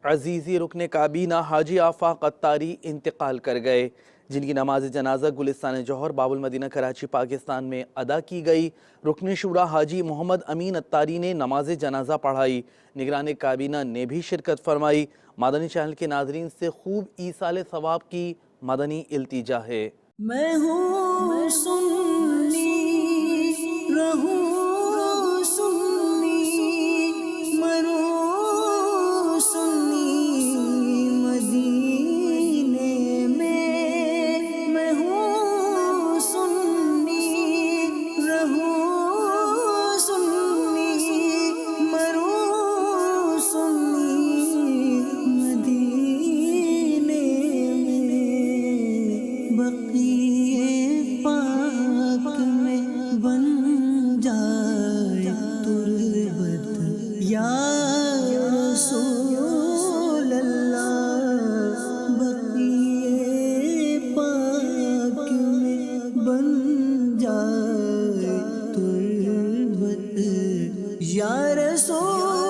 عزیزی رکن کابینہ حاجی آفاق اتاری انتقال کر گئے، جن کی نماز جنازہ گلستان جوہر باب المدینہ کراچی پاکستان میں ادا کی گئی۔ رکن شورا حاجی محمد امین اتاری نے نماز جنازہ پڑھائی، نگران کابینہ نے بھی شرکت فرمائی۔ مدنی چینل کے ناظرین سے خوب ایصال ثواب کی مدنی التجا ہے۔ میں ہوں سنی رہوں سنی مروں سنی مدینے میں ہوں سنی رہوں سنی مروں سنی مدینے میں بقیے پاک میں بن جائے تربت یا رسول اللہ، بقیے پاک میں بن جائے تربت یا رسول